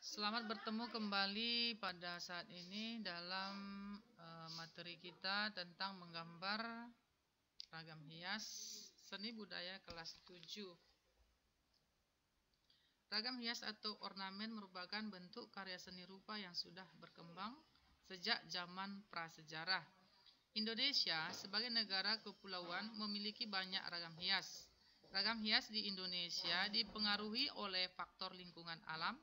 Selamat bertemu kembali pada saat ini dalam materi kita tentang menggambar ragam hias seni budaya kelas 7. Ragam hias atau ornamen merupakan bentuk karya seni rupa yang sudah berkembang sejak zaman prasejarah. Indonesia sebagai negara kepulauan memiliki banyak ragam hias. Ragam hias di Indonesia dipengaruhi oleh faktor lingkungan alam,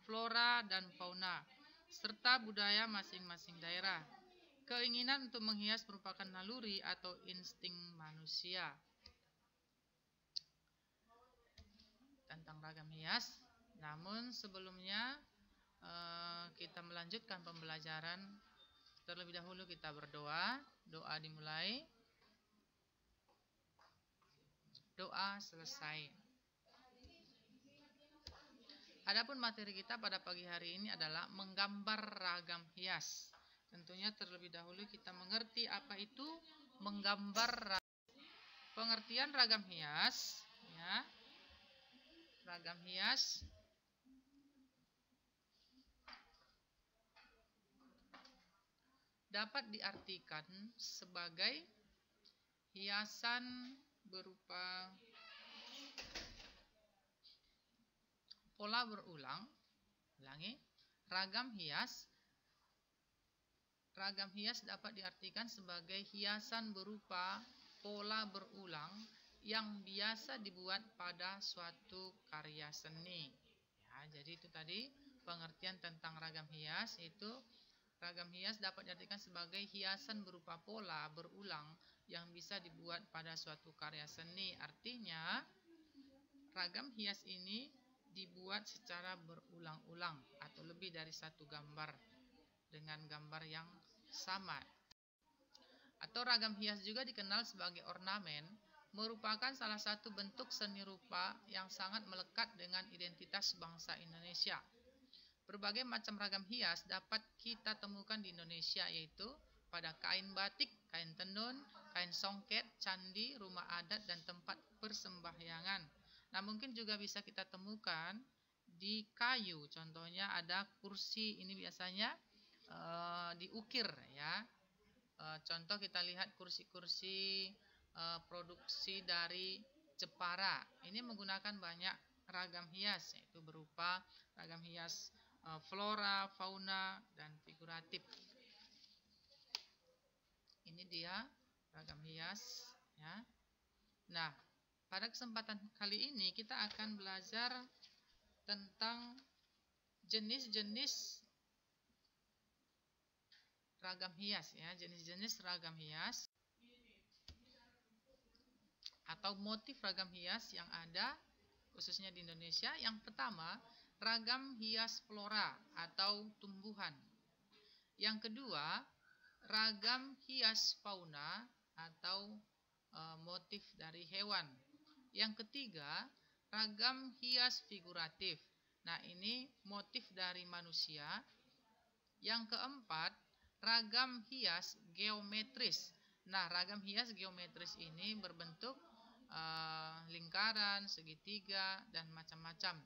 flora dan fauna, serta budaya masing-masing daerah. Keinginan untuk menghias merupakan naluri atau insting manusia. Tentang ragam hias, namun sebelumnya kita melanjutkan pembelajaran. Terlebih dahulu kita berdoa. Doa dimulai. Doa selesai. Adapun materi kita pada pagi hari ini adalah menggambar ragam hias. Tentunya terlebih dahulu kita mengerti apa itu menggambar. Pengertian ragam hias, ya. Ragam hias dapat diartikan sebagai hiasan berupa pola berulang. Ragam hias dapat diartikan sebagai hiasan berupa pola berulang yang biasa dibuat pada suatu karya seni. Ya, jadi itu tadi pengertian tentang ragam hias. Itu ragam hias dapat diartikan sebagai hiasan berupa pola berulang yang bisa dibuat pada suatu karya seni. Artinya ragam hias ini dibuat secara berulang-ulang atau lebih dari satu gambar dengan gambar yang sama. Atau ragam hias juga dikenal sebagai ornamen, merupakan salah satu bentuk seni rupa yang sangat melekat dengan identitas bangsa Indonesia. Berbagai macam ragam hias dapat kita temukan di Indonesia, yaitu pada kain batik, kain tenun, kain songket, candi, rumah adat, dan tempat persembahyangan. Nah, mungkin juga bisa kita temukan di kayu. Contohnya ada kursi, ini biasanya diukir, ya. Contoh kita lihat kursi-kursi produksi dari Jepara. Ini menggunakan banyak ragam hias, yaitu berupa ragam hias flora, fauna, dan figuratif. Ini dia ragam hias, ya. Nah, pada kesempatan kali ini kita akan belajar tentang jenis-jenis ragam hias, ya, jenis-jenis ragam hias atau motif ragam hias yang ada khususnya di Indonesia. Yang pertama, ragam hias flora atau tumbuhan. Yang kedua, ragam hias fauna atau motif dari hewan. Yang ketiga, ragam hias figuratif. Nah, ini motif dari manusia. Yang keempat, ragam hias geometris. Nah, ragam hias geometris ini berbentuk lingkaran, segitiga, dan macam-macam.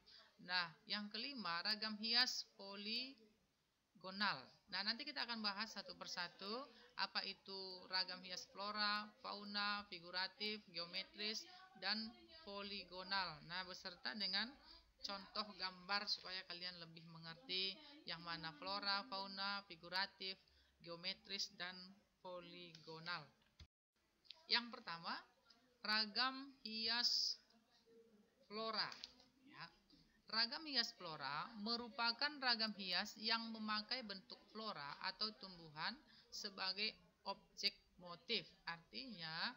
Nah, yang kelima, ragam hias poligonal. Nah, nanti kita akan bahas satu persatu apa itu ragam hias flora, fauna, figuratif, geometris, dan poligonal. Nah, beserta dengan contoh gambar supaya kalian lebih mengerti yang mana flora, fauna, figuratif, geometris, dan poligonal. Yang pertama, ragam hias flora. Ya. Ragam hias flora merupakan ragam hias yang memakai bentuk flora atau tumbuhan sebagai objek motif. Artinya,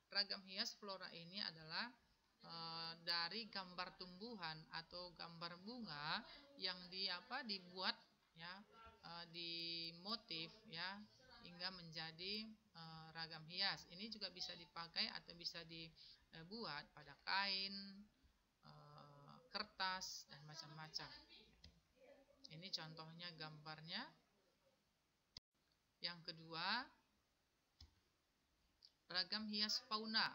ragam hias flora ini adalah dari gambar tumbuhan atau gambar bunga yang dibuat, ya, di motif, ya, hingga menjadi ragam hias. Ini juga bisa dipakai atau bisa dibuat pada kain, kertas, dan macam-macam. Ini contohnya gambarnya. Yang kedua, ragam hias fauna.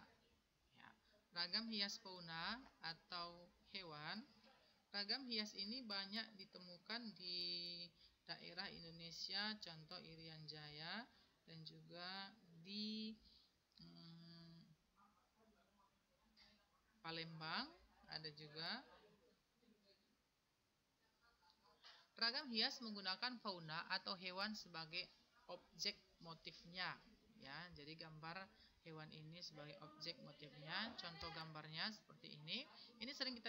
Ya, ragam hias fauna atau hewan. Ragam hias ini banyak ditemukan di daerah Indonesia, contoh Irian Jaya, dan juga di Palembang ada juga. Ragam hias menggunakan fauna atau hewan sebagai objek motifnya, ya. Jadi gambar hewan ini sebagai objek motifnya. Contoh gambarnya seperti ini. Ini sering kita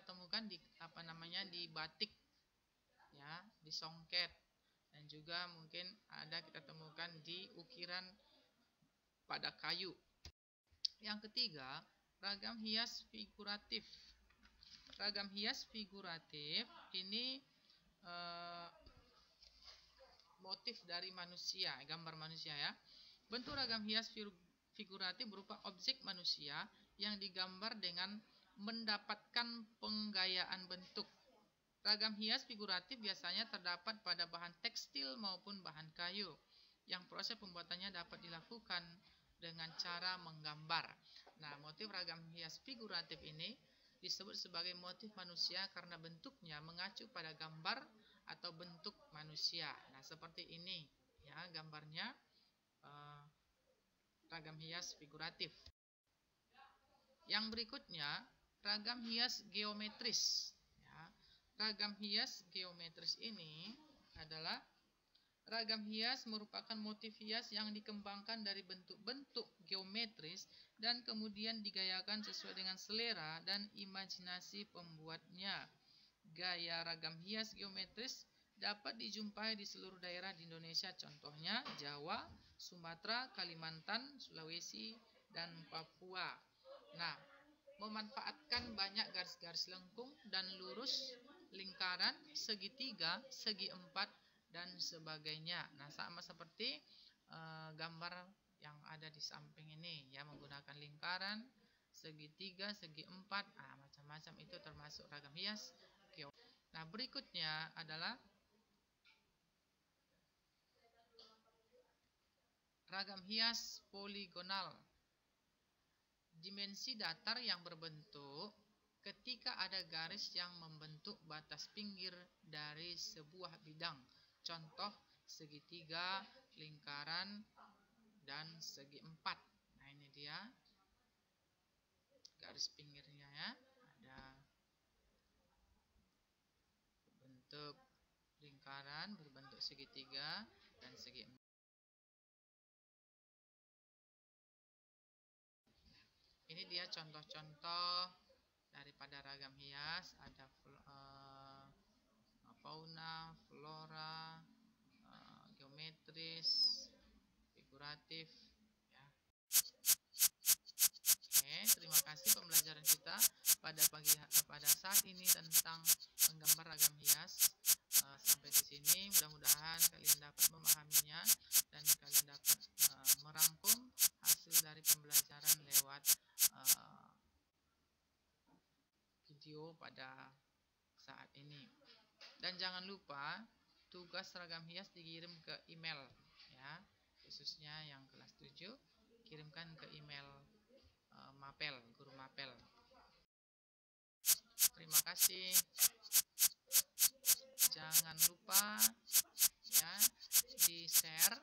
temukan di di batik, ya, di songket, dan juga mungkin ada kita temukan di ukiran pada kayu. Yang ketiga, ragam hias figuratif. Ragam hias figuratif ini motif dari manusia, gambar manusia, ya. Bentuk ragam hias figuratif berupa objek manusia yang digambar dengan mendapatkan penggayaan bentuk. Ragam hias figuratif biasanya terdapat pada bahan tekstil maupun bahan kayu, yang proses pembuatannya dapat dilakukan dengan cara menggambar. Nah, motif ragam hias figuratif ini disebut sebagai motif manusia karena bentuknya mengacu pada gambar atau bentuk manusia. Nah, seperti ini, ya, gambarnya ragam hias figuratif. Yang berikutnya, ragam hias geometris. Ya, ragam hias geometris ini adalah ragam hias merupakan motif hias yang dikembangkan dari bentuk-bentuk geometris dan kemudian digayakan sesuai dengan selera dan imajinasi pembuatnya. Gaya ragam hias geometris dapat dijumpai di seluruh daerah di Indonesia, contohnya Jawa, Sumatera, Kalimantan, Sulawesi, dan Papua. Nah, memanfaatkan banyak garis-garis lengkung dan lurus, lingkaran, segitiga, segi empat, dan sebagainya. Nah, sama seperti gambar yang ada di samping ini, ya, menggunakan lingkaran, segitiga, segi empat, macam-macam itu termasuk ragam hias. Nah, berikutnya adalah ragam hias poligonal. Dimensi datar yang berbentuk ketika ada garis yang membentuk batas pinggir dari sebuah bidang. Contoh segitiga, lingkaran, dan segi empat. Nah, ini dia garis pinggirnya, ya. Ada berbentuk lingkaran, berbentuk segitiga, dan segi empat. Ini dia contoh-contoh daripada ragam hias. Ada fauna, flora, geometris, figuratif, ya. Oke, terima kasih pembelajaran kita pada saat ini tentang menggambar ragam hias. Sampai di sini, mudah-mudahan kalian dapat memahaminya dan kalian dapat merangkum hasil dari pembelajaran lewat video pada saat ini. Dan jangan lupa tugas ragam hias dikirim ke email, ya, khususnya yang kelas 7 kirimkan ke email Mapel, guru Mapel. Terima kasih. Jangan lupa, ya, di share